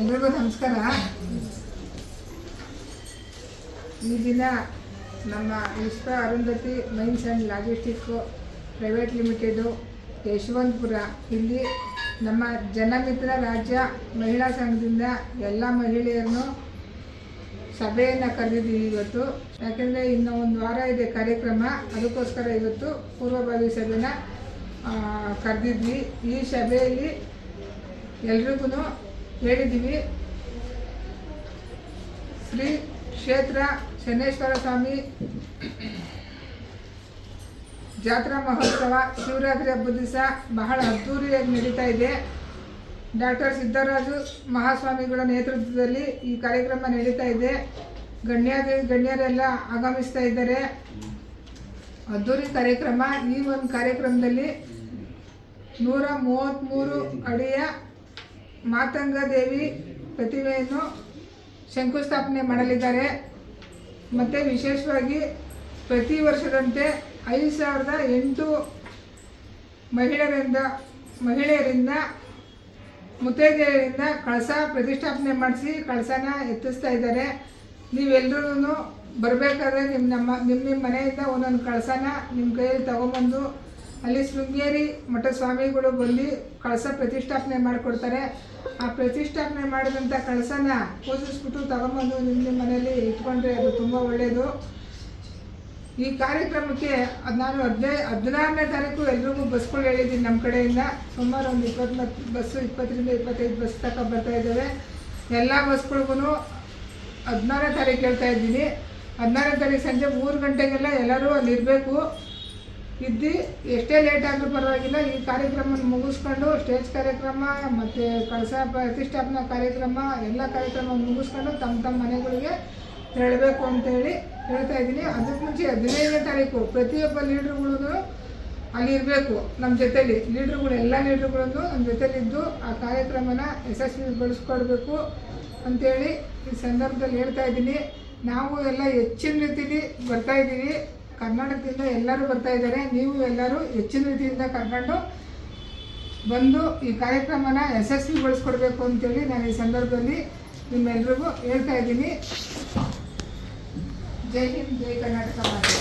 ಎಲ್ರಿಗೂ ನಮಸ್ಕಾರ. ಈ ದಿನ ನಮ್ಮ Vishwa Arundhati mines and logistic private limited Yeshwanthpur ಇಲ್ಲಿ ನಮ್ಮ ಜನಮಿತ್ರ ರಾಜ್ಯ ಮಹಿಳಾ ಸಂಘದಿಂದ ಎಲ್ಲ ಮಹಿಳೆಯರನ್ನು ಸಭೆಯನ್ನು ಕರೆದಿದ್ದೀವಿ ಇವತ್ತು. ಯಾಕೆಂದರೆ ಇನ್ನೂ ಒಂದು ವಾರ ಇದೆ ಕಾರ್ಯಕ್ರಮ, ಅದಕ್ಕೋಸ್ಕರ ಇವತ್ತು ಪೂರ್ವಭಾವಿ ಸಭೆನ ಕರೆದಿದ್ವಿ. ಈ ಸಭೆಯಲ್ಲಿ ಎಲ್ರಿಗೂ ಹೇಳಿದ್ದೀವಿ, ಶ್ರೀ ಕ್ಷೇತ್ರ ಶನೇಶ್ವರ ಸ್ವಾಮಿ ಜಾತ್ರಾ ಮಹೋತ್ಸವ ಶಿವರಾತ್ರಿ ಹಬ್ಬದ ದಿವಸ ಬಹಳ ಅದ್ದೂರಿಯಾಗಿ ನಡೀತಾ ಇದೆ. ಡಾಕ್ಟರ್ ಸಿದ್ದರಾಜು ಮಹಾಸ್ವಾಮಿಗಳ ನೇತೃತ್ವದಲ್ಲಿ ಈ ಕಾರ್ಯಕ್ರಮ ನಡೀತಾ ಇದೆ. ಗಣ್ಯರೆಲ್ಲ ಆಗಮಿಸ್ತಾ ಇದ್ದಾರೆ. ಅದ್ದೂರಿ ಕಾರ್ಯಕ್ರಮ. ಈ ಒಂದು ಕಾರ್ಯಕ್ರಮದಲ್ಲಿ 133 ಅಡಿಯ ಮಾತಂಗ ದೇವಿ ಪ್ರತಿಮೆಯನ್ನು ಶಂಕುಸ್ಥಾಪನೆ ಮಾಡಲಿದ್ದಾರೆ. ಮತ್ತು ವಿಶೇಷವಾಗಿ ಪ್ರತಿ ವರ್ಷದಂತೆ 5,008 ಮಹಿಳೆಯರಿಂದ ಮುತ್ತೈದೆಯರಿಂದ ಕಳಸ ಪ್ರತಿಷ್ಠಾಪನೆ ಮಾಡಿಸಿ ಕಳಸನ ಎತ್ತಿಸ್ತಾ ಇದ್ದಾರೆ. ನೀವೆಲ್ಲರೂ ಬರಬೇಕಾದ್ರೆ ನಿಮ್ಮ ಮನೆಯಿಂದ ಒಂದೊಂದು ಕಳಸನ ನಿಮ್ಮ ಕೈಯಲ್ಲಿ ತಗೊಂಬಂದು ಅಲ್ಲಿ ಶೃಂಗೇರಿ ಮಠ ಸ್ವಾಮಿಗಳು ಬಂದು ಕಳಸ ಪ್ರತಿಷ್ಠಾಪನೆ ಮಾಡಿಕೊಡ್ತಾರೆ. ಆ ಪ್ರತಿಷ್ಠಾಪನೆ ಮಾಡಿದಂಥ ಕಳಸನ ಪೂಜಿಸ್ಬಿಟ್ಟು ತಗೊಂಬಂದು ನಿಮ್ಮ ಮನೆಯಲ್ಲಿ ಇಟ್ಕೊಂಡ್ರೆ ಅದು ತುಂಬ ಒಳ್ಳೆಯದು. ಈ ಕಾರ್ಯಕ್ರಮಕ್ಕೆ ನಾನು 16ನೇ ತಾರೀಕು ಎಲ್ರಿಗೂ ಬಸ್ಗಳು ಹೇಳಿದ್ದೀನಿ. ನಮ್ಮ ಕಡೆಯಿಂದ ಸುಮಾರು ಒಂದು 20 ಬಸ್ಸು 20ರಿಂದ 25 ಬಸ್ ತನಕ ಬರ್ತಾ ಇದ್ದಾವೆ. ಎಲ್ಲ ಬಸ್ಗಳಿಗೂ 16ನೇ ತಾರೀಕು ಹೇಳ್ತಾ ಇದ್ದೀನಿ. 16ನೇ ತಾರೀಕು ಸಂಜೆ 3 ಗಂಟೆಗೆಲ್ಲ ಎಲ್ಲರೂ ಅಲ್ಲಿ ಇರಬೇಕು. ಇದ್ದು ಎಷ್ಟೇ ಲೇಟ್ ಆದರೂ ಪರವಾಗಿಲ್ಲ, ಈ ಕಾರ್ಯಕ್ರಮ ಮುಗಿಸ್ಕೊಂಡು ಸ್ಟೇಜ್ ಕಾರ್ಯಕ್ರಮ ಮತ್ತು ಕಳಸ ಪ್ರತಿಷ್ಠಾಪನಾ ಕಾರ್ಯಕ್ರಮ ಎಲ್ಲ ಕಾರ್ಯಕ್ರಮ ಮುಗಿಸ್ಕೊಂಡು ತಮ್ಮ ಮನೆಗಳಿಗೆ ತೆರಳಬೇಕು ಅಂತೇಳಿ ಹೇಳ್ತಾ ಇದ್ದೀನಿ. ಅದಕ್ಕೆ ಮುಂಚೆ 15ನೇ ತಾರೀಕು ಪ್ರತಿಯೊಬ್ಬ ಲೀಡ್ರುಗಳು ಅಲ್ಲಿ ಇರಬೇಕು ನಮ್ಮ ಜೊತೇಲಿ. ಎಲ್ಲ ಲೀಡ್ರುಗಳನ್ನು ನಮ್ಮ ಜೊತೆಲಿದ್ದು ಆ ಕಾರ್ಯಕ್ರಮನ ಯಶಸ್ವಿಗೊಳಿಸ್ಕೊಡ್ಬೇಕು ಅಂಥೇಳಿ ಈ ಸಂದರ್ಭದಲ್ಲಿ ಹೇಳ್ತಾ ಇದ್ದೀನಿ. ನಾವು ಎಲ್ಲ ಹೆಚ್ಚಿನ ರೀತಿಯಲ್ಲಿ ಬರ್ತಾಯಿದ್ದೀವಿ. ಕರ್ನಾಟಕದಿಂದ ಎಲ್ಲರೂ ಬರ್ತಾ ಇದ್ದಾರೆ. ನೀವು ಎಲ್ಲರೂ ಹೆಚ್ಚಿನ ರೀತಿಯಿಂದ ಕರ್ಕೊಂಡು ಬಂದು ಈ ಕಾರ್ಯಕ್ರಮನ ಯಶಸ್ವಿಗೊಳಿಸ್ಕೊಡ್ಬೇಕು ಅಂತೇಳಿ ನಾನು ಈ ಸಂದರ್ಭದಲ್ಲಿ ನಿಮ್ಮೆಲ್ರಿಗೂ ಹೇಳ್ತಾ ಇದ್ದೀನಿ. ಜೈ ಹಿಂದ್, ಜೈ ಕರ್ನಾಟಕ ಮಾತೆ.